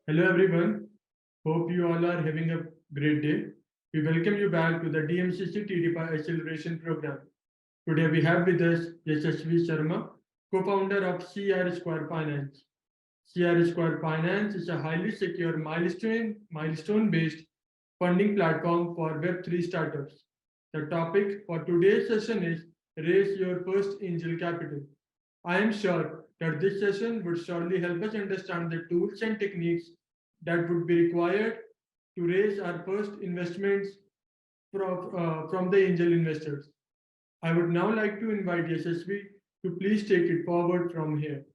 Hello everyone. Hope you all are having a great day. We welcome you back to the DMCC TDPI Acceleration Program. Today we have with us Yasaswy Sarma, co-founder of CR Square Finance. CR Square Finance is a highly secure milestone-based funding platform for Web3 startups. The topic for today's session is Raise Your First Angel Capital. I am sure that this session would surely help us understand the tools and techniques that would be required to raise our first investments from the angel investors. I would now like to invite Yasaswy to please take it forward from here.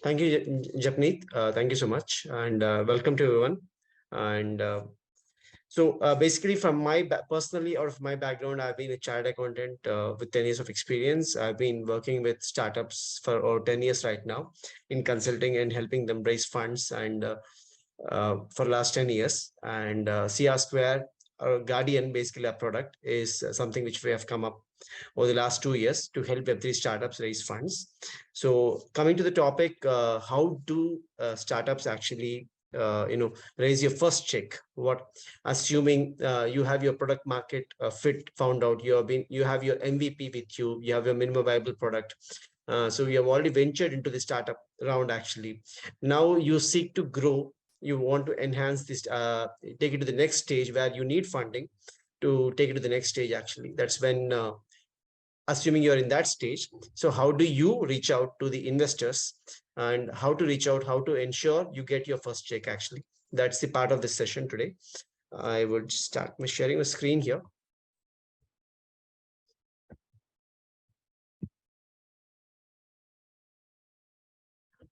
Thank you, Japneet. Thank you so much, and welcome to everyone. And basically, from my personally, out of my background, I've been a chartered accountant with 10 years of experience. I've been working with startups for over 10 years right now in consulting and helping them raise funds, and for last 10 years. And CR Square, our Guardian, basically our product, is something which we have come up over the last 2 years to help Web3 startups raise funds. So coming to the topic, how do startups actually raise your first check? What, assuming you have your product market fit found out, you have your MVP with you, you have your minimum viable product. So you have already ventured into the startup round. Actually, now you seek to grow. You want to enhance this, take it to the next stage where you need funding to take it to the next stage. Actually, that's when, assuming you're in that stage, so how do you reach out to the investors, and how to reach out, how to ensure you get your first check? Actually, that's the part of this session today. I would start my sharing my screen here.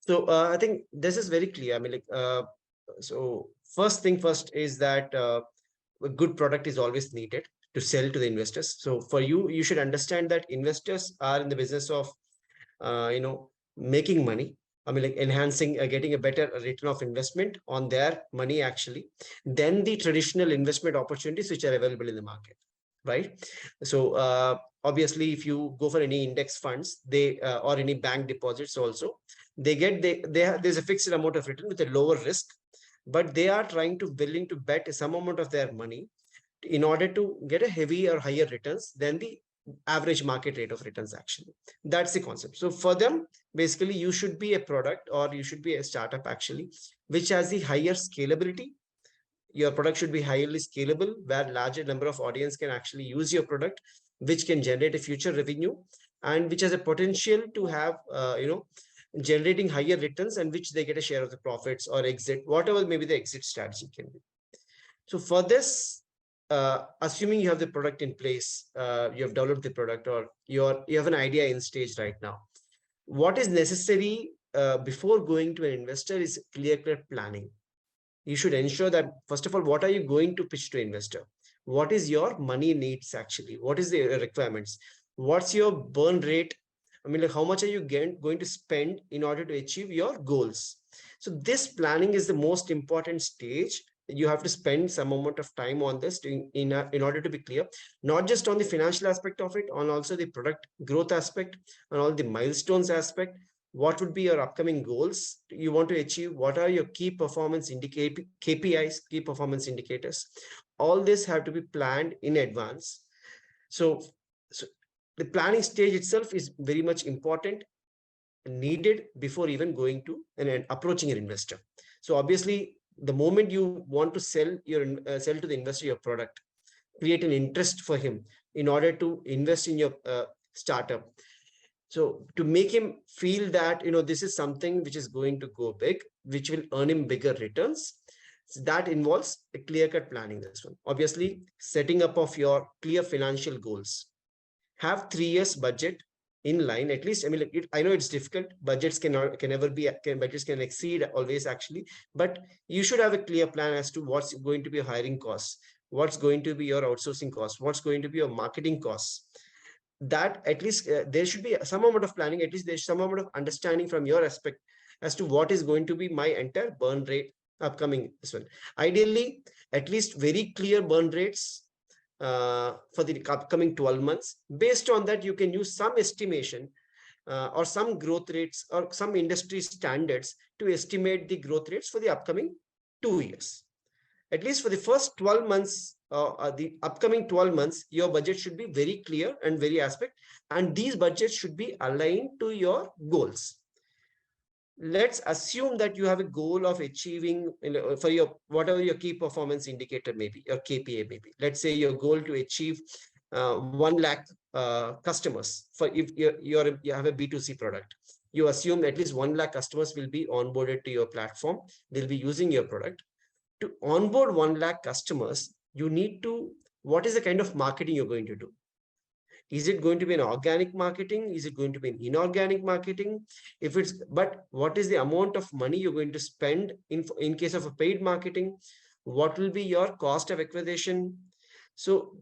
So I think this is very clear. I mean, so first thing first is that a good product is always needed to sell to the investors. So for you, you should understand that investors are in the business of, making money. I mean, like enhancing, getting a better return of investment on their money, actually, than the traditional investment opportunities which are available in the market, right? So obviously, if you go for any index funds, they or any bank deposits also, there's a fixed amount of return with a lower risk, but they are trying to willing to bet some amount of their money in order to get a heavy or higher returns than the average market rate of returns. Actually, that's the concept. So for them, basically, you should be a product, or you should be a startup, actually, which has the higher scalability. Your product should be highly scalable, where larger number of audience can actually use your product, which can generate a future revenue, and which has a potential to have generating higher returns, and which they get a share of the profits or exit, whatever maybe the exit strategy can be. So for this, assuming you have the product in place, you have developed the product, or you have an idea in stage right now, what is necessary before going to an investor is clear-cut planning. You should ensure that, first of all, what are you going to pitch to investor? What is your money needs? Actually, what is the requirements? What's your burn rate? I mean, like, how much are you going to spend in order to achieve your goals? So this planning is the most important stage. You have to spend some amount of time on this in order to be clear, not just on the financial aspect of it, on also the product growth aspect, and all the milestones aspect. What would be your upcoming goals you want to achieve? What are your key performance KPIs, key performance indicators? All this have to be planned in advance. So the planning stage itself is very much important, needed before even going to and approaching an investor. So obviously, the moment you want to sell to the investor your product, create an interest for him in order to invest in your startup. So to make him feel that, this is something which is going to go big, which will earn him bigger returns, so that involves a clear-cut planning. This one, obviously, setting up of your clear financial goals. Have 3 years budget in line, at least. I mean, I know it's difficult. Budgets budgets can exceed always, actually, but you should have a clear plan as to what's going to be your hiring costs, what's going to be your outsourcing costs, what's going to be your marketing costs. That at least there should be some amount of planning. At least there's some amount of understanding from your aspect as to what is going to be my entire burn rate upcoming this one. Ideally, at least very clear burn rates for the upcoming 12 months. Based on that, you can use some estimation or some growth rates or some industry standards to estimate the growth rates for the upcoming 2 years. At least for the first 12 months, the upcoming 12 months, your budget should be very clear and very aspect, and these budgets should be aligned to your goals. Let's assume that you have a goal of achieving, for your whatever your key performance indicator may be, your KPI may be. Let's say your goal to achieve 1 lakh customers. For if you have a B2C product, you assume at least 1 lakh customers will be onboarded to your platform. They'll be using your product. To onboard 1 lakh customers, you need to, what is the kind of marketing you're going to do? Is it going to be an organic marketing? Is it going to be an inorganic marketing? If it's, but what is the amount of money you're going to spend in case of a paid marketing? What will be your cost of acquisition? So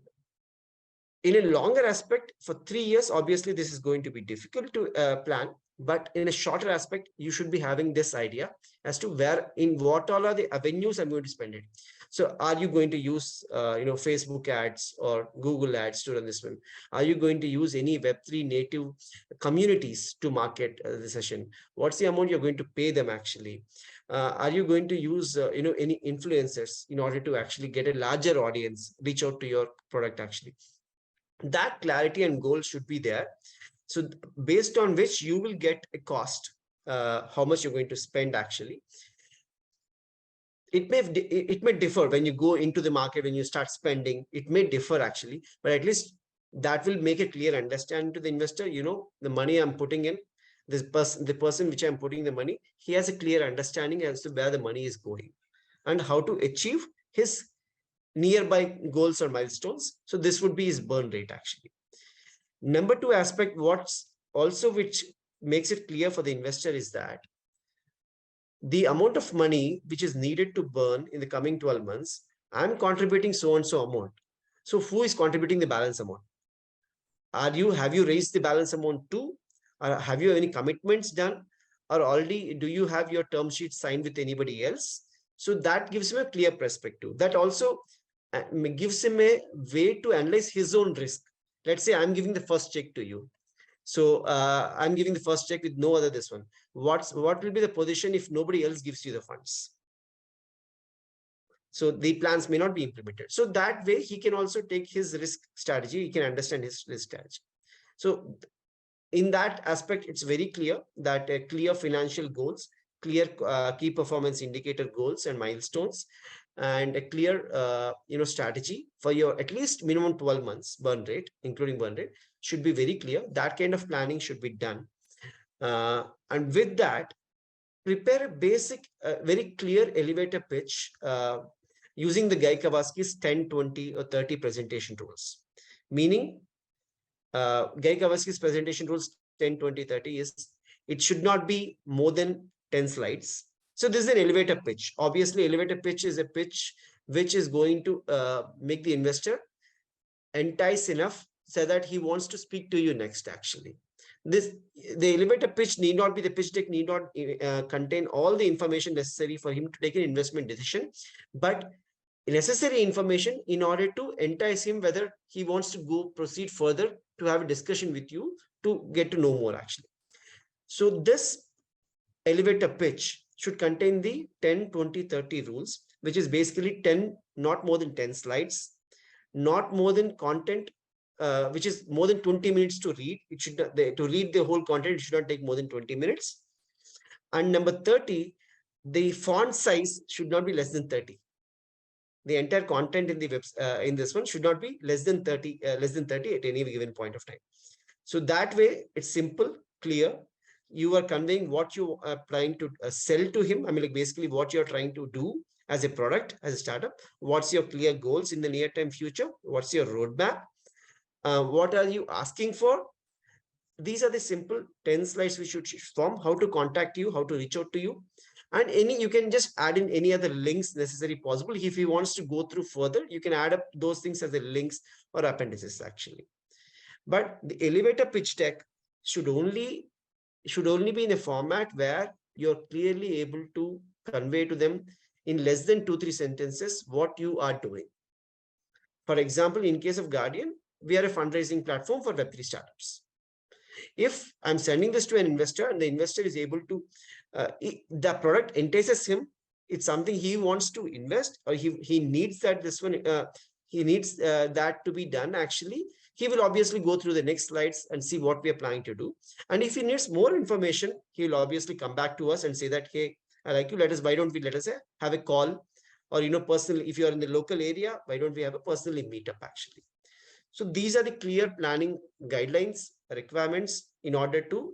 in a longer aspect, for 3 years, obviously this is going to be difficult to plan. But in a shorter aspect, you should be having this idea as to where, in what all are the avenues I'm going to spend it. So are you going to use, Facebook ads or Google ads to run this one? Are you going to use any Web3 native communities to market the session? What's the amount you're going to pay them actually? Are you going to use, any influencers in order to actually get a larger audience, reach out to your product actually? That clarity and goal should be there. So based on which you will get a cost, how much you're going to spend actually. It may differ when you go into the market, when you start spending, it may differ actually, but at least that will make a clear understanding to the investor, the money I'm putting in, the person which I'm putting the money, he has a clear understanding as to where the money is going and how to achieve his nearby goals or milestones. So this would be his burn rate actually. Number 2 aspect, which makes it clear for the investor is that the amount of money which is needed to burn in the coming 12 months, I'm contributing so and so amount. So who is contributing the balance amount? Have you raised the balance amount too? Or have you any commitments done? Or already do you have your term sheet signed with anybody else? So that gives him a clear perspective. That also gives him a way to analyze his own risk. Let's say I'm giving the first check to you. So I'm giving the first check with no other this one. What will be the position if nobody else gives you the funds? So the plans may not be implemented. So that way he can also take his risk strategy. He can understand his risk strategy. So in that aspect, it's very clear that clear financial goals, clear key performance indicator goals and milestones, and a clear strategy for your at least minimum 12 months burn rate, including burn rate, should be very clear. That kind of planning should be done. And with that, prepare a basic, very clear elevator pitch using the Guy Kawasky's 10, 20, or 30 presentation rules. Meaning, Guy Kawasky's presentation rules 10, 20, 30 is, it should not be more than 10 slides. So this is an elevator pitch. Obviously, elevator pitch is a pitch which is going to make the investor entice enough so that he wants to speak to you next actually. The elevator pitch need not be, the pitch deck need not contain all the information necessary for him to take an investment decision, but necessary information in order to entice him whether he wants to proceed further to have a discussion with you to get to know more actually. So this elevator pitch should contain the 10, 20, 30 rules, which is basically 10, not more than 10 slides, not more than content, which is more than 20 minutes to read. It should not, to read the whole content, it should not take more than 20 minutes. And number 30, the font size should not be less than 30. The entire content in the in this one should not be less than 30 at any given point of time. So that way it's simple, clear. You are conveying what you are trying to sell to him. I mean, like basically what you're trying to do as a product, as a startup. What's your clear goals in the near term future? What's your roadmap? What are you asking for? These are the simple 10 slides we should form. How to contact you, how to reach out to you. And you can just add in any other links necessary possible. If he wants to go through further, you can add up those things as the links or appendices actually. But the elevator pitch deck should only be in a format where you're clearly able to convey to them in less than 2-3 sentences what you are doing. For example, in case of Guardian, we are a fundraising platform for Web3 startups. If I'm sending this to an investor and the investor is able to, the product entices him, it's something he wants to invest, or he needs that he needs that to be done actually, he will obviously go through the next slides and see what we are planning to do. And if he needs more information, he will obviously come back to us and say that, hey, I like you, why don't we, let us have a call, or, personally, if you are in the local area, why don't we have a personally meetup actually. So these are the clear planning guidelines, requirements in order to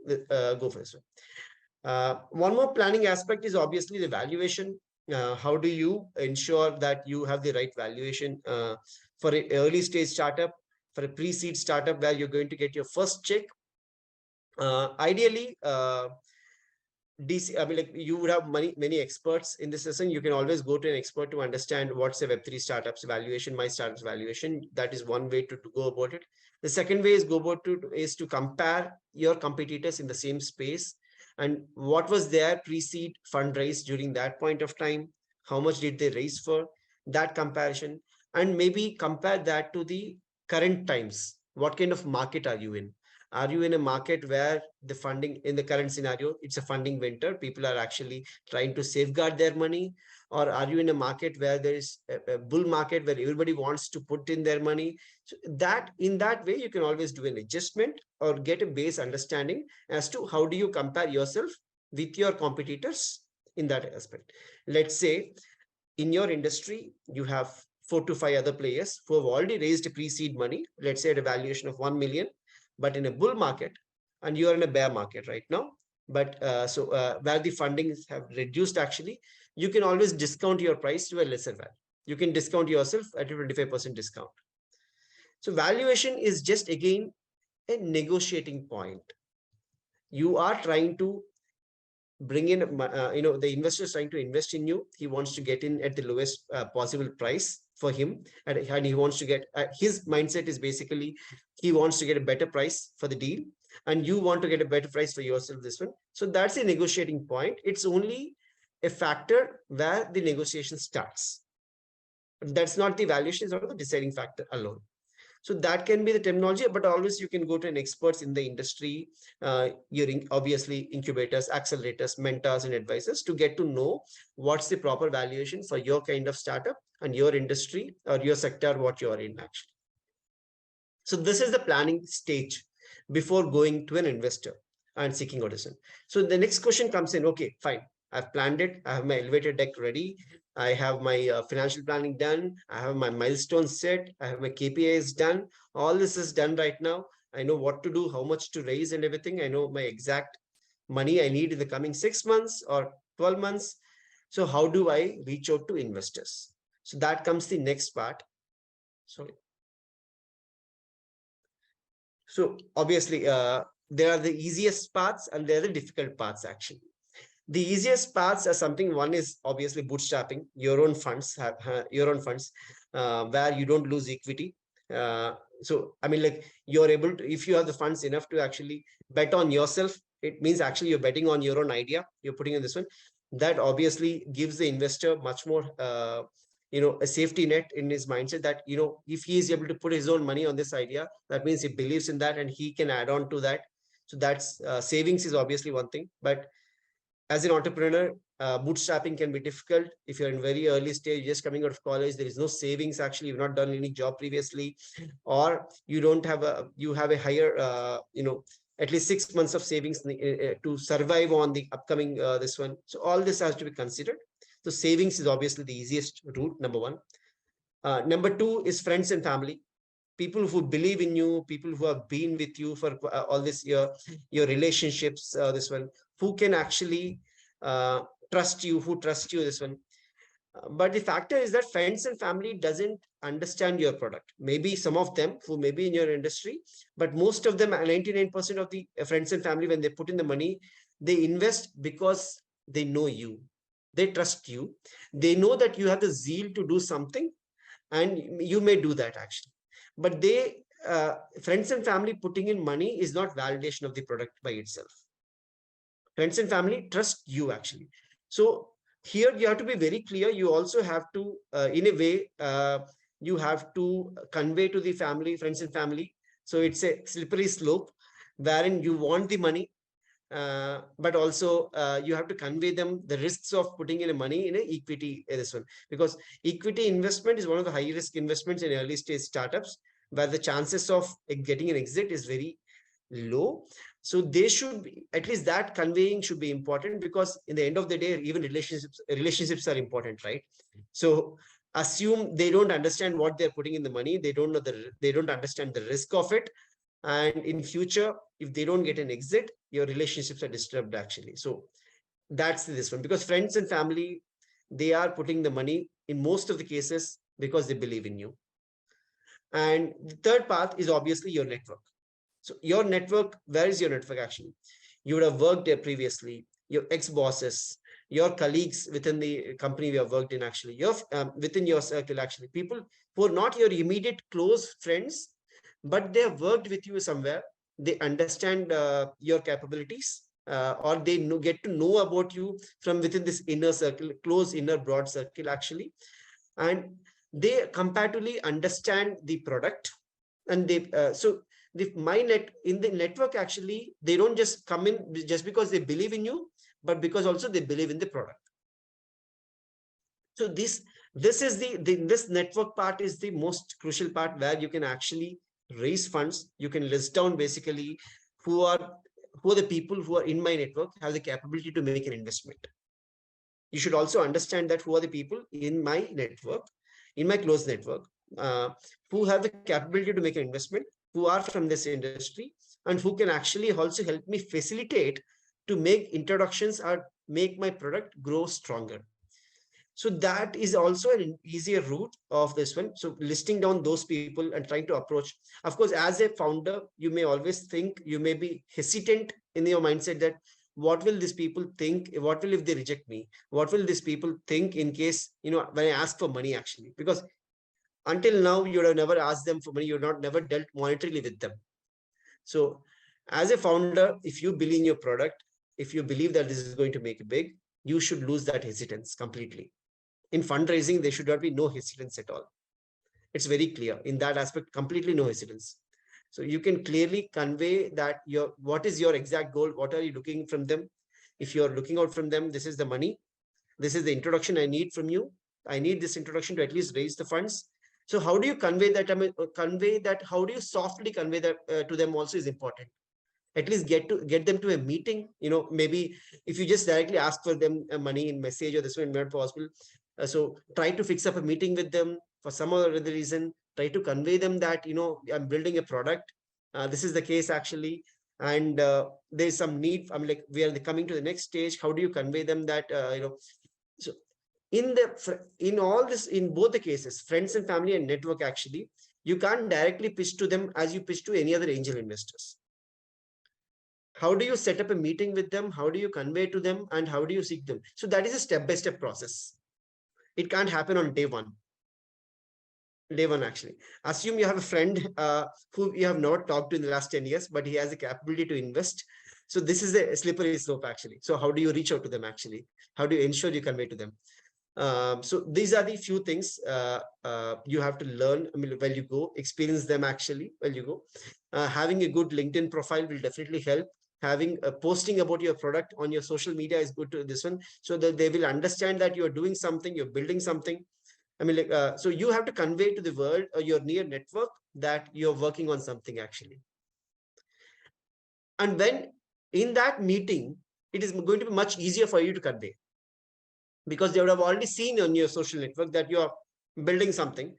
go for this one. One more planning aspect is obviously the valuation. How do you ensure that you have the right valuation for an early stage startup, for a pre-seed startup where you're going to get your first check? Ideally, like you would have many experts in this session. You can always go to an expert to understand what's a Web3 startups valuation, my startups valuation. That is one way to go about it. The second way is to compare your competitors in the same space, and what was their pre-seed fundraise during that point of time, how much did they raise for, that comparison, and maybe compare that to the current times. What kind of market are you in? Are you in a market where the funding, in the current scenario, it's a funding winter, people are actually trying to safeguard their money? Or are you in a market where there is a bull market where everybody wants to put in their money? So that, in that way, you can always do an adjustment or get a base understanding as to how do you compare yourself with your competitors in that aspect. Let's say in your industry, you have 4 to 5 other players who have already raised pre-seed money, let's say at a valuation of 1 million, but in a bull market, and you are in a bear market right now, but where the fundings have reduced actually, you can always discount your price to a lesser value. You can discount yourself at a 25% discount. So valuation is just again a negotiating point. You are trying to bring in, the investor is trying to invest in you. He wants to get in at the lowest possible price for him, and he wants to get, his mindset is basically he wants to get a better price for the deal, and you want to get a better price for yourself, this one. So that's a negotiating point. It's only a factor where the negotiation starts. That's not the valuation, is not the deciding factor alone. So that can be the terminology, but always you can go to an experts in the industry, obviously incubators, accelerators, mentors, and advisors to get to know what's the proper valuation for your kind of startup and your industry or your sector, what you are in actually. So this is the planning stage before going to an investor and seeking audition. So the next question comes in, okay, fine. I've planned it. I have my elevator deck ready. I have my financial planning done. I have my milestones set. I have my KPIs done. All this is done right now. I know what to do, how much to raise and everything. I know my exact money I need in the coming 6 months or 12 months. So how do I reach out to investors? So that comes the next part. Sorry. So obviously, there are the easiest parts and there are the difficult parts actually. The easiest parts are something, one is obviously bootstrapping your own funds, where you don't lose equity. So, I mean, like you're able to, if you have the funds enough to actually bet on yourself, it means actually you're betting on your own idea, you're putting in this one. That obviously gives the investor much more, a safety net in his mindset that, if he is able to put his own money on this idea, that means he believes in that and he can add on to that. So that's savings is obviously one thing, but as an entrepreneur, bootstrapping can be difficult. If you're in very early stage, just coming out of college, there is no savings. Actually, you've not done any job previously, or you don't have you have a higher, at least 6 months of savings to survive on the upcoming this one. So all this has to be considered. So savings is obviously the easiest route, number one. Number two is friends and family. People who believe in you, people who have been with you for all this year, your relationships, this one, who can actually trust you, this one. But the factor is that friends and family doesn't understand your product. Maybe some of them who may be in your industry, but most of them, 99% of the friends and family, when they put in the money, they invest because they know you. They trust you. They know that you have the zeal to do something, and you may do that actually. But friends and family putting in money is not validation of the product by itself. Friends and family trust you actually. So here you have to be very clear. You also have to, in a way, you have to convey to the family, friends and family. So it's a slippery slope. wherein you want the money, but also you have to convey them the risks of putting in money in an equity, this one, because equity investment is one of the high risk investments in early stage startups, where the chances of getting an exit is very low. So they should be, at least that conveying should be important, because in the end of the day, even relationships are important, right? So assume they don't understand what they're putting in the money, they don't understand the risk of it, and in future, if they don't get an exit, your relationships are disturbed actually. So that's this one, because friends and family, they are putting the money in most of the cases because they believe in you. And the third path is obviously your network. So your network, where is your network actually? You would have worked there previously, your ex-bosses, your colleagues within the company we have worked in actually, your within your circle actually, people who are not your immediate close friends, but they have worked with you somewhere. They understand your capabilities, or they get to know about you from within this inner circle, close inner broad circle actually. And they comparatively understand the product, and they so the my net in the network actually, they don't just come in just because they believe in you, but because also they believe in the product. So this is this network part is the most crucial part, where you can actually raise funds. You can list down basically who are the people who are in my network, have the capability to make an investment. You should also understand that who are the people in my network, in my close network, uh, who have the capability to make an investment, who are from this industry, and who can actually also help me facilitate to make introductions or make my product grow stronger. So that is also an easier route of this one. So listing down those people and trying to approach. Of course, as a founder, you may always think, you may be hesitant in your mindset that what will these people think? What will if they reject me? What will these people think in case, when I ask for money actually? Because until now, you would have never asked them for money. You've not never dealt monetarily with them. So as a founder, if you believe in your product, if you believe that this is going to make it big, you should lose that hesitance completely. In fundraising, there should not be no hesitance at all. It's very clear in that aspect, completely no hesitance. So you can clearly convey that what is your exact goal, what are you looking from them. If you're looking out from them, this is the money, this is the introduction I need from you. I need this introduction to at least raise the funds. So how do you convey that? How do you softly convey that to them also is important. At least get them to a meeting. Maybe if you just directly ask for them money in message or this way, not possible. So try to fix up a meeting with them for some other reason. Try to convey them that I'm building a product, this is the case actually, and there's some need. I'm like, we are coming to the next stage. How do you convey them that so in all this, in both the cases, friends and family and network actually, you can't directly pitch to them as you pitch to any other angel investors. How do you set up a meeting with them? How do you convey to them? And how do you seek them? So that is a step-by-step process. It can't happen on day one. Day one, actually. Assume you have a friend who you have not talked to in the last 10 years, but he has the capability to invest. So this is a slippery slope, actually. So how do you reach out to them, actually? How do you ensure you convey to them? So these are the few things you have to learn. I mean, while you go, experience them actually while you go. Having a good LinkedIn profile will definitely help. Having posting about your product on your social media is good to this one, so that they will understand that you're doing something, you're building something. I mean, so you have to convey to the world or your near network that you're working on something actually. And when in that meeting, it is going to be much easier for you to convey, because they would have already seen on your social network that you are building something.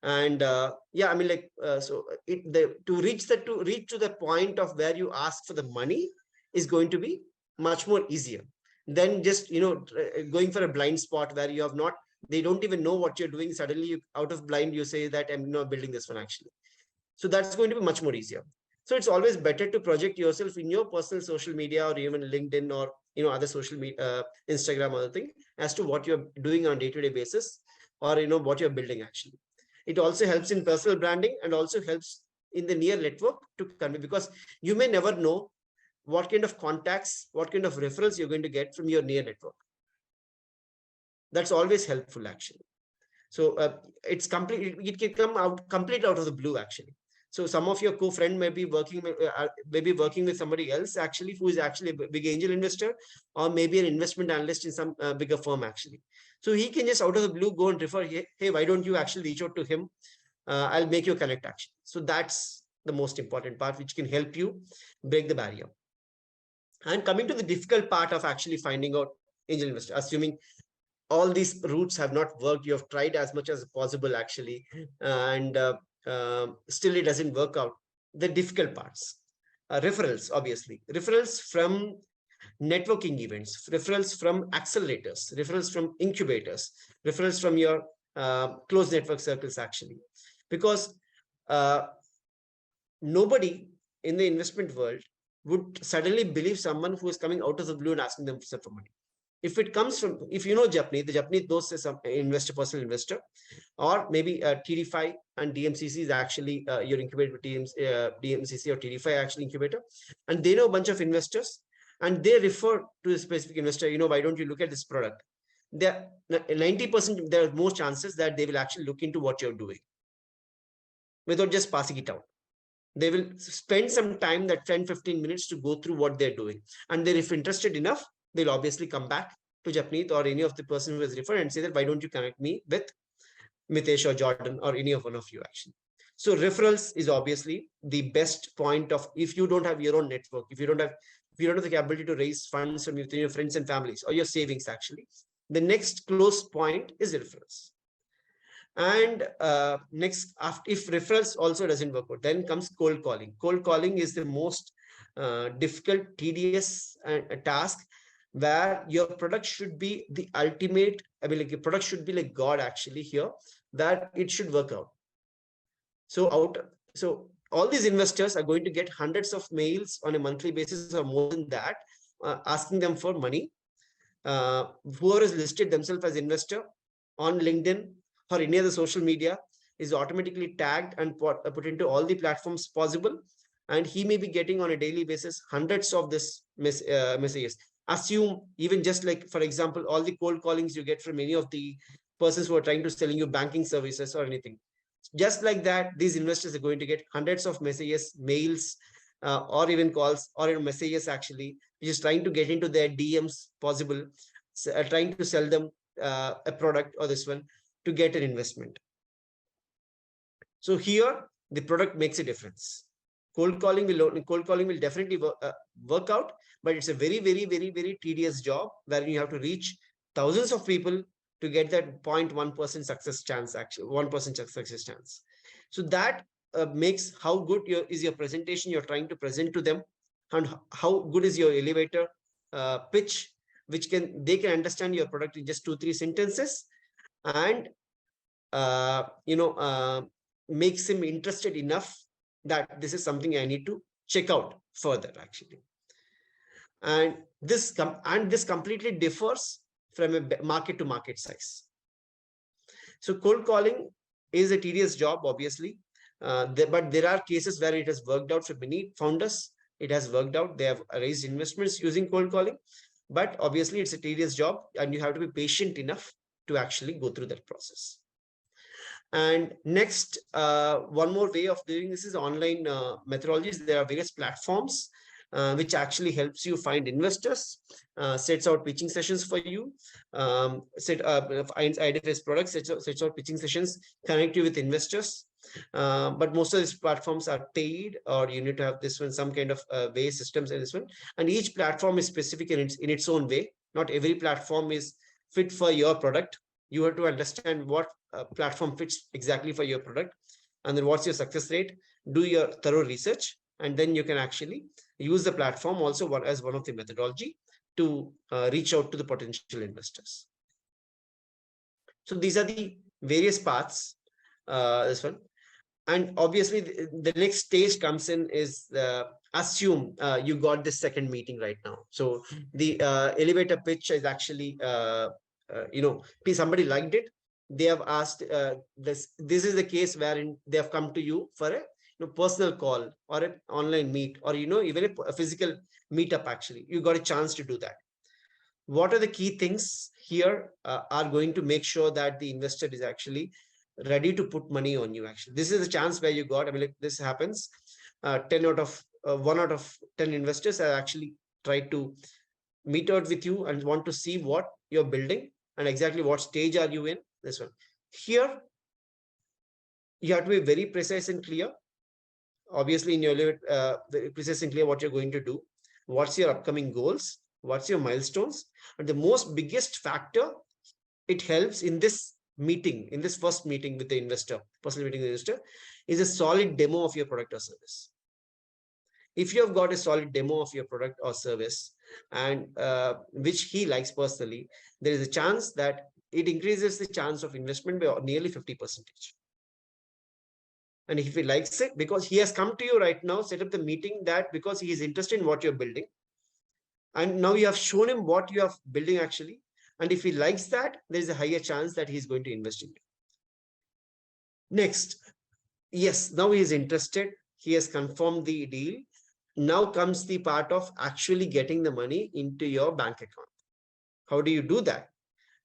And yeah, I mean, to reach to the point of where you ask for the money is going to be much more easier than just going for a blind spot where you have not, they don't even know what you're doing. Suddenly you, out of blind, you say that I'm not building this one actually. So that's going to be much more easier. So it's always better to project yourself in your personal social media, or even LinkedIn, or other social media, Instagram, other thing, as to what you're doing on day-to-day basis, or what you're building actually. It also helps in personal branding, and also helps in the near network to convey, because you may never know what kind of contacts, what kind of referrals you're going to get from your near network. That's always helpful actually. So it's complete. It can come out complete out of the blue actually. So some of your co-friend may be working with somebody else actually, who is actually a big angel investor, or maybe an investment analyst in some bigger firm actually. So he can just out of the blue go and refer, hey, why don't you actually reach out to him? I'll make you a connect action. So that's the most important part, which can help you break the barrier. And coming to the difficult part of actually finding out angel investor, assuming all these routes have not worked, you have tried as much as possible actually, and still it doesn't work out. The difficult parts, referrals, obviously, referrals from networking events, referrals from accelerators, referrals from incubators, referrals from your close network circles actually, because nobody in the investment world would suddenly believe someone who is coming out of the blue and asking them for money. If it comes from, if you know Japanese, the Japanese knows some investor, personal investor, or maybe TD5 and DMCC is actually your incubator teams, DMCC or TD5 actually incubator, and they know a bunch of investors, and they refer to a specific investor, why don't you look at this product? There 90%, there are more chances that they will actually look into what you're doing without just passing it out. They will spend some time, that 10-15 minutes, to go through what they're doing. And then if interested enough, they'll obviously come back to Japanese or any of the person who has referred and say that, why don't you connect me with Mitesh or Jordan or any of one of you actually. So referrals is obviously the best point of, if you don't have your own network, if you don't have the capability to raise funds from within your friends and families or your savings actually, the next close point is referrals. And next, if referrals also doesn't work out, then comes cold calling. Cold calling is the most difficult, tedious task, where your product should be the ultimate. I mean, like, your product should be like God actually here, that it should work out. So all these investors are going to get hundreds of mails on a monthly basis or more than that, asking them for money. Whoever is listed themselves as investor on LinkedIn or any other social media is automatically tagged and put into all the platforms possible. And he may be getting on a daily basis hundreds of this messages. Assume, even just like, for example, all the cold callings you get from any of the persons who are trying to selling you banking services or anything. Just like that, these investors are going to get hundreds of messages, mails, or even calls or messages actually, which is trying to get into their DMs possible, trying to sell them a product or this one to get an investment. So here the product makes a difference. Cold calling will definitely work out, but it's a very, very, very, very tedious job where you have to reach thousands of people to get that 0.1% success chance, actually 1% success chance. So that makes how good is your presentation you're trying to present to them, and how good is your elevator pitch, which they can understand your product in just 2-3 sentences, and makes him interested enough that this is something I need to check out further actually. And this completely differs from a market to market size. So cold calling is a tedious job, obviously, but there are cases where it has worked out for many founders. It has worked out. They have raised investments using cold calling, but obviously it's a tedious job, and you have to be patient enough to actually go through that process. And next, one more way of doing this is online methodologies. There are various platforms which actually helps you find investors, sets out pitching sessions for you, identifies products, sets out pitching sessions, connect you with investors. But most of these platforms are paid, or you need to have this one, some kind of way systems in this one. And each platform is specific in its own way. Not every platform is fit for your product. You have to understand what platform fits exactly for your product, and then what's your success rate. Do your thorough research, and then you can actually use the platform also as one of the methodology to reach out to the potential investors. So these are the various paths, this one. And obviously the next stage comes in is assume you got this second meeting right now. So the elevator pitch is actually, somebody liked it. They have asked, this is the case wherein they have come to you for a personal call or an online meet, or even a physical meetup. Actually, you got a chance to do that. What are the key things here are going to make sure that the investor is actually ready to put money on you. Actually, this is a chance where you got. I mean, like this happens. 10 out of 1 out of 10 investors have actually tried to meet out with you and want to see what you're building and exactly what stage are you in. This one here, you have to be very precise and clear. Obviously, in your very precise and clear what you're going to do. What's your upcoming goals? What's your milestones? And the most biggest factor it helps in this meeting, in this first meeting with the investor, personal meeting with the investor, is a solid demo of your product or service. If you have got a solid demo of your product or service and which he likes personally, there is a chance that it increases the chance of investment by nearly 50%. And if he likes it, because he has come to you right now, set up the meeting that because he is interested in what you're building. And now you have shown him what you are building actually. And if he likes that, there is a higher chance that he's going to invest in you. Next, yes, now he is interested. He has confirmed the deal. Now comes the part of actually getting the money into your bank account. How do you do that?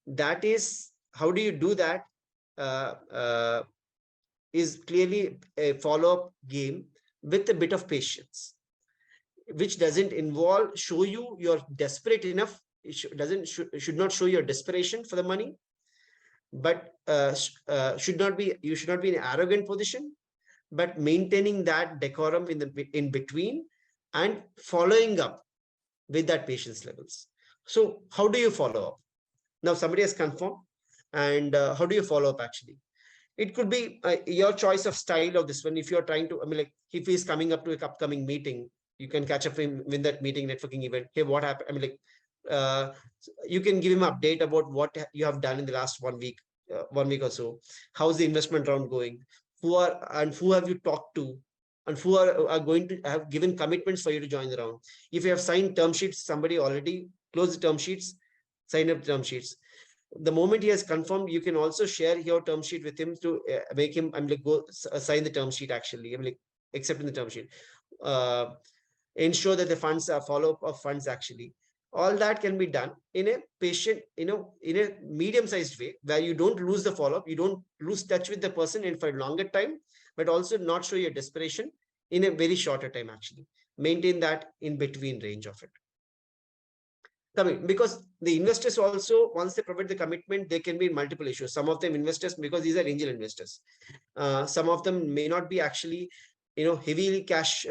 That is, how do you do that? Is clearly a follow-up game with a bit of patience, which doesn't involve show you you're desperate enough. It should not show your desperation for the money, but you should not be in an arrogant position, but maintaining that decorum in between and following up with that patience levels. So how do you follow up? Now somebody has confirmed, and how do you follow up actually? It could be your choice of style of this one. If you're trying to, I mean, like if he's coming up to an upcoming meeting, you can catch up him in that meeting, networking event. Hey, what happened? I mean, like you can give him an update about what you have done in the last 1 week, 1 week or so. How's the investment round going? Who have you talked to? And who are going to have given commitments for you to join the round? If you have signed term sheets, somebody already closed the term sheets, sign up term sheets. The moment he has confirmed, you can also share your term sheet with him to make him, I'm like, go sign the term sheet actually. I'm like, accepting the term sheet. Ensure that the funds are follow-up of funds actually. All that can be done in a patient, in a medium-sized way where you don't lose the follow-up, you don't lose touch with the person in for a longer time, but also not show your desperation in a very shorter time actually. Maintain that in between range of it. Because the investors also, once they provide the commitment, they can be in multiple issues. Some of them investors, because these are angel investors. Some of them may not be actually, heavily cash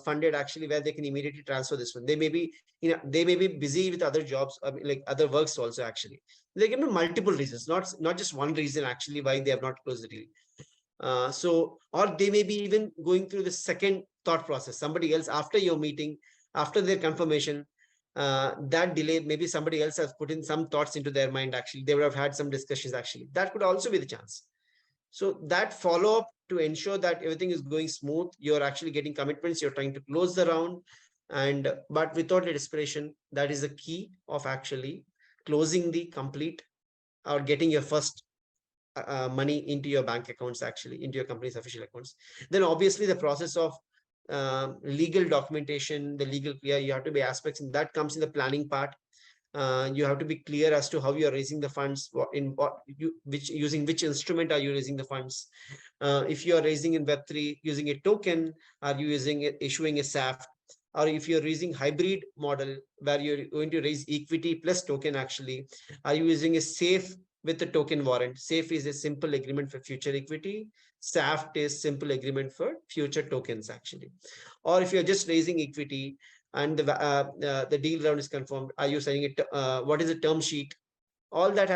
funded actually, where they can immediately transfer this one. They may be, they may be busy with other jobs, like other works also actually. There can be multiple reasons, not just one reason actually why they have not closed the deal. So, or they may be even going through the second thought process. Somebody else after your meeting, after their confirmation, that delay, maybe somebody else has put in some thoughts into their mind actually. They would have had some discussions actually. That could also be the chance. So that follow-up to ensure that everything is going smooth, you're actually getting commitments, you're trying to close the round, but without a desperation, that is the key of actually closing the complete or getting your first money into your bank accounts actually, into your company's official accounts. Then obviously the process of legal documentation, the legal clear, you have to be aspects, and that comes in the planning part. You have to be clear as to how you are raising the funds, using which instrument are you raising the funds. If you are raising in Web3 using a token, are you issuing a SAF? Or if you're using hybrid model where you're going to raise equity plus token actually, are you using a SAFE with the token warrant? SAFE is a simple agreement for future equity. SAFT is simple agreement for future tokens actually. Or if you're just raising equity and the deal round is confirmed, are you signing it? What is the term sheet? All that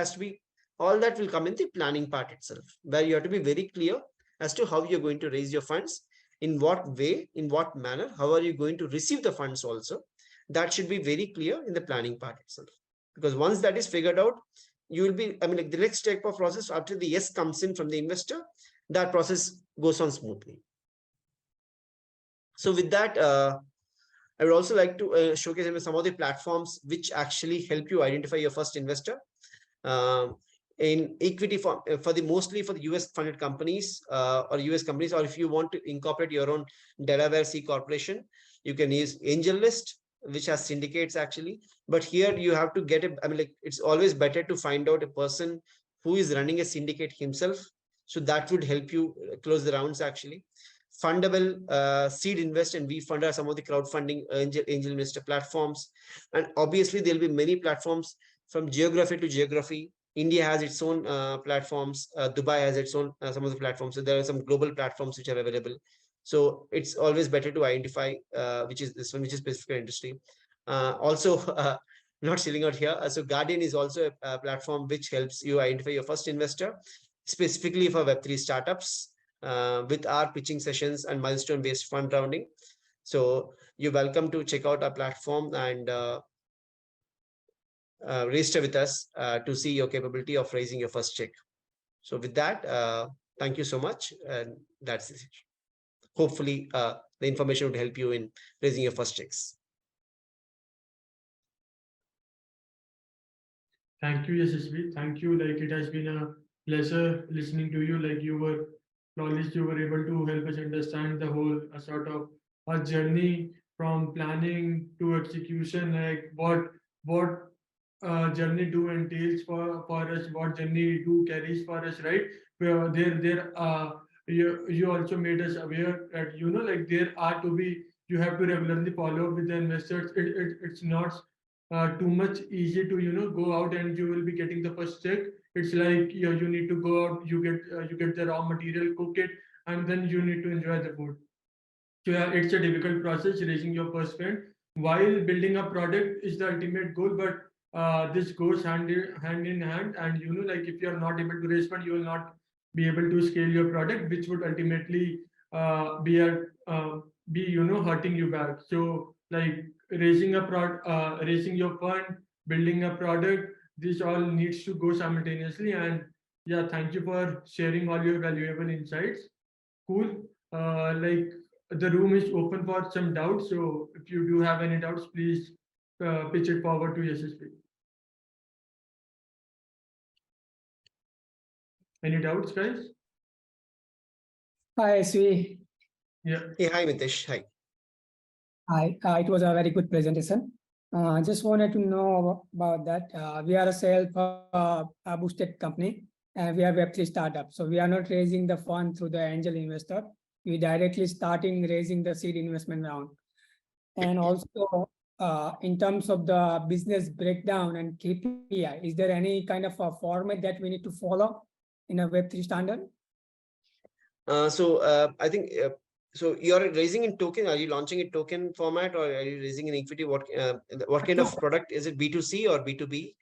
will come in the planning part itself, where you have to be very clear as to how you're going to raise your funds, in what way, in what manner, how are you going to receive the funds also. That should be very clear in the planning part itself. Because once that is figured out, you will be, like the next step of process after the yes comes in from the investor, that process goes on smoothly. So with that, I would also like to showcase some of the platforms which actually help you identify your first investor. In equity for mostly for the US funded companies or US companies, or if you want to incorporate your own Delaware C corporation, you can use AngelList, which has syndicates actually. But here you have to get it's always better to find out a person who is running a syndicate himself, So that would help you close the rounds actually. Fundable, Seed Invest, and WeFund are some of the crowdfunding angel investor platforms. And obviously, there'll be many platforms from geography to geography. India has its own platforms. Dubai has its own some of the platforms. So there are some global platforms which are available. So it's always better to identify which is this one, which is specific for industry. Also, not selling out here. So Guardian is also a platform which helps you identify your first investor, specifically for Web3 startups, with our pitching sessions and milestone-based fund rounding. So you're welcome to check out our platform and register with us to see your capability of raising your first check. So with that, thank you so much. And that's it. Hopefully, the information would help you in raising your first checks. Thank you, Yasaswy. Thank you. Like it has been a pleasure listening to you. Like you were knowledge, you were able to help us understand the whole sort of a journey from planning to execution. Like what journey do entails for us, what journey do carries for us, right? Where there you also made us aware that like there are to be you have to regularly follow up with the investors. It's not too much easy to go out and you will be getting the first check. It's like you need to go out, you get the raw material, cook it, and then you need to enjoy the food. So yeah, it's a difficult process raising your first fund. While building a product is the ultimate goal, but this goes hand in hand. And like if you are not able to raise fund, you will not be able to scale your product, which would ultimately be hurting you back. So like raising your fund, building a product, this all needs to go simultaneously. And yeah, thank you for sharing all your valuable insights. Cool. Like the room is open for some doubts. So if you do have any doubts, please pitch it forward to Yasaswy. Any doubts, guys? Hi, Sri. Yeah. Hey, hi, Mitesh. Hi. Hi. It was a very good presentation. Just wanted to know about that. We are a self-boosted company, and we are Web3 startup. So we are not raising the fund through the angel investor. We directly starting raising the seed investment round. And also, in terms of the business breakdown and KPI, is there any kind of a format that we need to follow in a Web3 standard? I think so. You're raising in token. Are you launching in token format, or are you raising in equity? What kind of product is it? B2C or B2B?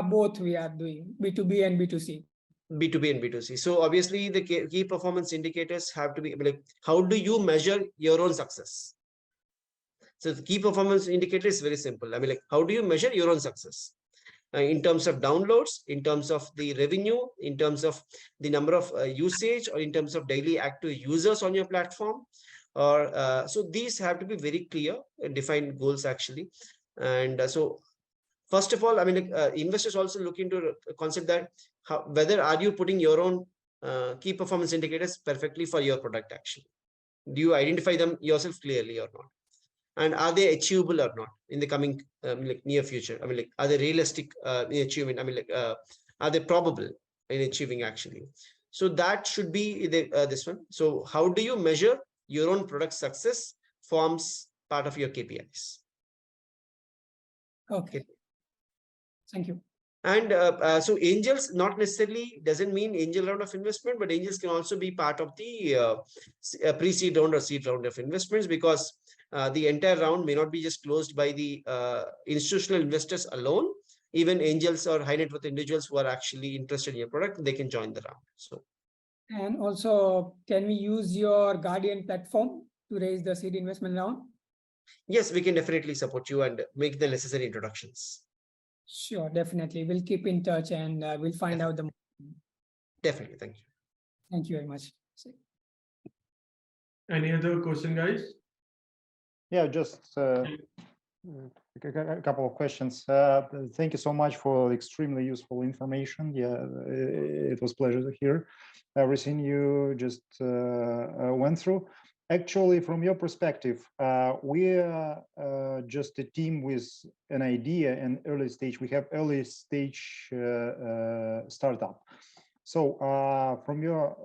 Both we are doing B2B and B2C. B2B and B2C. So obviously, the key performance indicators have to be like, how do you measure your own success? So the key performance indicator is very simple. I mean, like, how do you measure your own success? In terms of downloads, in terms of the revenue, in terms of the number of usage, or in terms of daily active users on your platform, or so these have to be very clear and defined goals actually. And so first of all, I mean, investors also look into a concept that whether are you putting your own key performance indicators perfectly for your product actually. Do you identify them yourself clearly or not? And are they achievable or not in the coming like near future? I mean, like, are they realistic in achievement? I mean, like, are they probable in achieving actually? So that should be this one. So how do you measure your own product success forms part of your KPIs? Okay. Thank you. And so angels not necessarily doesn't mean angel round of investment, but angels can also be part of the pre-seed round or seed round of investments, because the entire round may not be just closed by the institutional investors alone. Even angels or high net worth individuals who are actually interested in your product, they can join the round. So, and also, can we use your Guardian platform to raise the seed investment round? Yes, we can definitely support you and make the necessary introductions. Sure, definitely. We'll keep in touch and we'll find out the. Definitely. Thank you. Thank you very much. Any other question, guys? Yeah, just a couple of questions. Thank you so much for extremely useful information. Yeah, it was a pleasure to hear everything you just went through. Actually, from your perspective, we are just a team with an idea and early stage. We have early stage startup. So, from your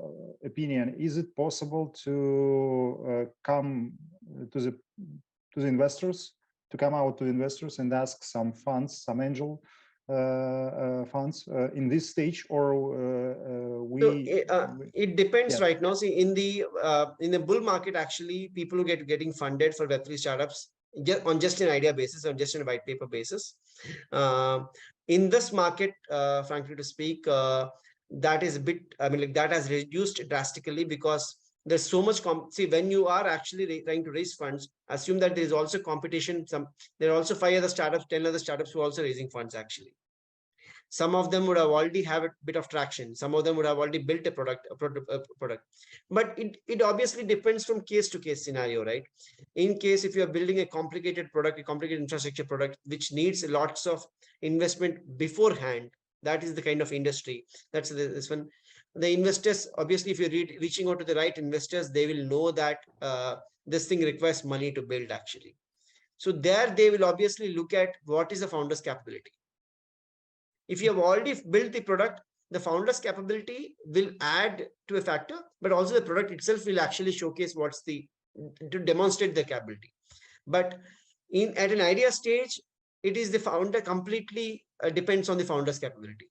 opinion, is it possible to come to the investors, to come out to investors and ask some funds, some angel funds in this stage, or it depends yeah. right now. See, in the bull market, actually, people who getting funded for Web3 startups on just an idea basis, on just a white paper basis. In this market, frankly to speak, that is a bit, I mean, like that has reduced drastically because there's so much see, when you are actually trying to raise funds, assume that there is also competition. There are also 5 other startups, 10 other startups who are also raising funds actually. Some of them would have already have a bit of traction. Some of them would have already built a product. But it obviously depends from case to case scenario, right? In case if you are building a complicated product, a complicated infrastructure product, which needs lots of investment beforehand, that is the kind of industry. That's this one. The investors, obviously, if you're reaching out to the right investors, they will know that this thing requires money to build actually. So there they will obviously look at what is the founder's capability. If you have already built the product, the founder's capability will add to a factor, but also the product itself will actually showcase to demonstrate the capability. But at an idea stage, it is the founder completely depends on the founder's capability.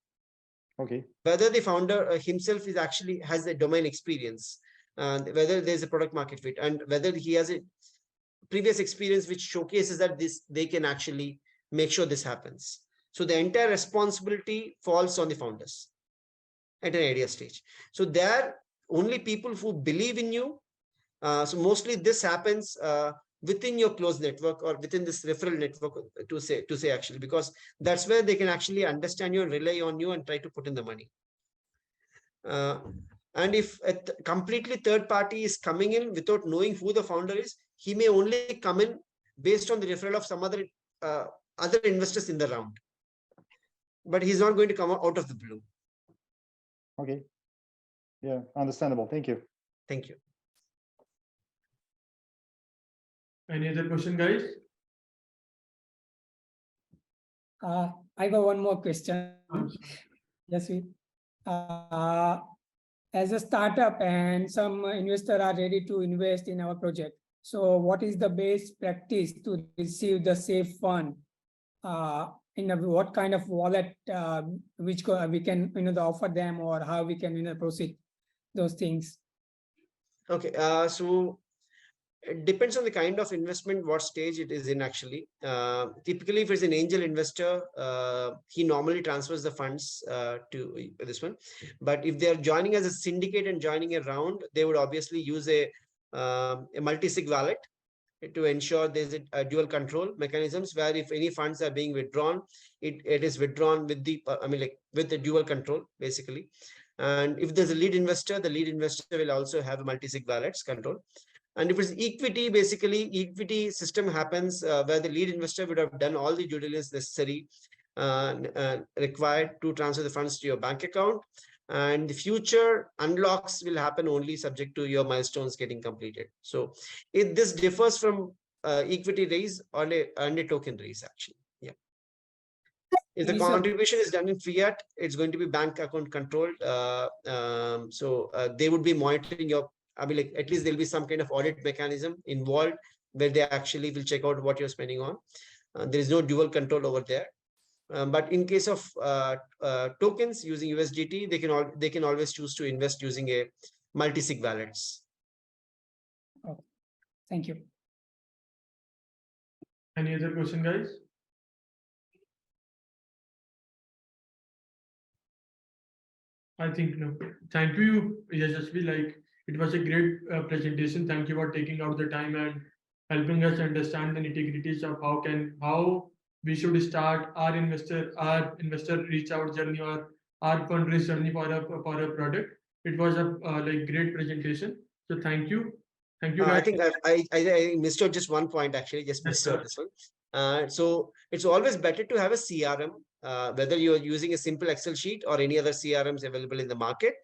Okay. Whether the founder himself has a domain experience, whether there's a product market fit, and whether he has a previous experience which showcases that they can actually make sure this happens. So the entire responsibility falls on the founders at an idea stage. So they're only people who believe in you. So mostly this happens within your close network or within this referral network to say actually, because that's where they can actually understand you and rely on you and try to put in the money. And if a completely third party is coming in without knowing who the founder is, he may only come in based on the referral of some other investors in the round. But he's not going to come out of the blue. Okay. Yeah, understandable. Thank you. Thank you. Any other question, guys? I got one more question. Yes, as a startup and some investors are ready to invest in our project. So what is the best practice to receive the safe fund? What kind of wallet which we can offer them, or how we can proceed those things? Okay, so it depends on the kind of investment, what stage it is in actually. Typically, if it's an angel investor, he normally transfers the funds to this one. But if they're joining as a syndicate and joining a round, they would obviously use a multi-sig wallet to ensure there's a dual control mechanisms where if any funds are being withdrawn, it is withdrawn with with the dual control basically. And if there's a lead investor, the lead investor will also have a multi-sig wallets control. And if it's equity, basically equity system happens where the lead investor would have done all the due diligence necessary required to transfer the funds to your bank account. And the future unlocks will happen only subject to your milestones getting completed. So this differs from equity raise on a token raise actually. Yeah. If the contribution is done in fiat, it's going to be bank account controlled. So they would be monitoring your, at least there'll be some kind of audit mechanism involved where they actually will check out what you're spending on. There is no dual control over there. But in case of tokens using USDT, they can always choose to invest using a multi-sig wallets. Oh, thank you. Any other question, guys? I think no. Thank you, Yasaswy. Like, it was a great presentation. Thank you for taking out the time and helping us understand the nitty-gritties of how we should start our investor reach out journey or our fundraise journey for a product. It was a great presentation. So thank you. Thank you, guys. I think I missed out just one point actually, just missed out this one. So it's always better to have a CRM, whether you're using a simple Excel sheet or any other CRMs available in the market.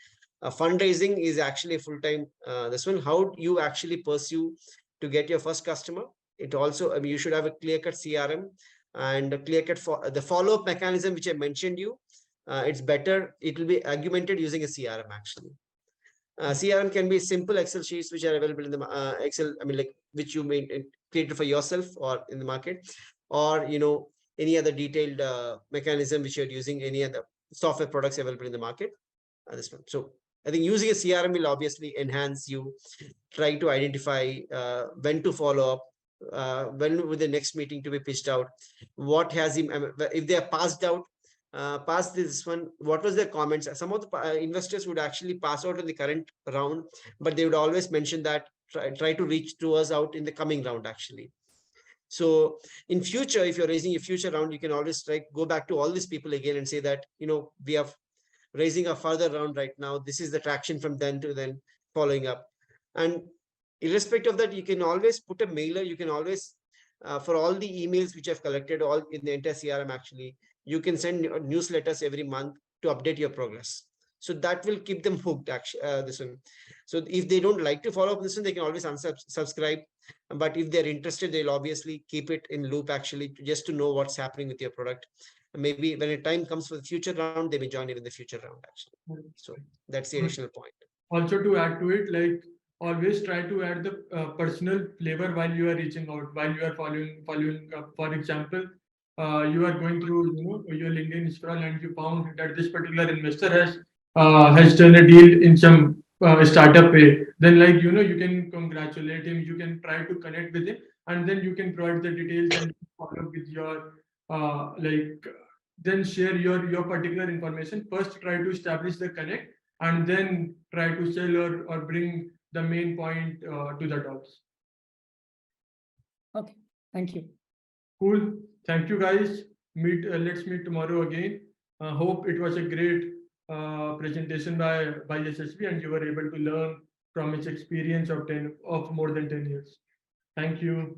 Fundraising is actually a full-time this one. How you actually pursue to get your first customer. It also, you should have a clear-cut CRM and a clear-cut for the follow-up mechanism, which I mentioned you. it's better. It will be augmented using a CRM actually. CRM can be simple Excel sheets which are available in the Excel. I mean, like which you made created for yourself or in the market, or any other detailed mechanism which you're using, any other software products available in the market. This one. So I think using a CRM will obviously enhance you. Try to identify when to follow up, when with the next meeting to be pitched out. What has him? If they are passed out, past this one, what was their comments? Some of the investors would actually pass out in the current round, but they would always mention that try to reach to us out in the coming round actually. So in future, if you're raising a future round, you can always go back to all these people again and say that, we have raising a further round right now. This is the traction from then to then following up. And irrespective of that, you can always put a mailer. You can always, for all the emails which I've collected all in the entire CRM, actually, you can send newsletters every month to update your progress. So that will keep them hooked actually, this one. So if they don't like to follow up this one, they can always unsubscribe. But if they're interested, they'll obviously keep it in loop actually, just to know what's happening with your product. Maybe when a time comes for the future round, they may join even the future round actually. So that's the additional point. Also to add to it, like always try to add the personal flavor while you are reaching out, while you are following up. For example, you are going through your LinkedIn scroll and you found that this particular investor has done a deal in some startup way. Then you can congratulate him, you can try to connect with him, and then you can provide the details and follow up with your then share your particular information. First try to establish the connect, and then try to sell or bring the main point to the talks. Okay, thank you. Cool. Thank you guys. Let's meet tomorrow again. Hope it was a great presentation by Yasaswy, and you were able to learn from its experience of more than 10 years. Thank you.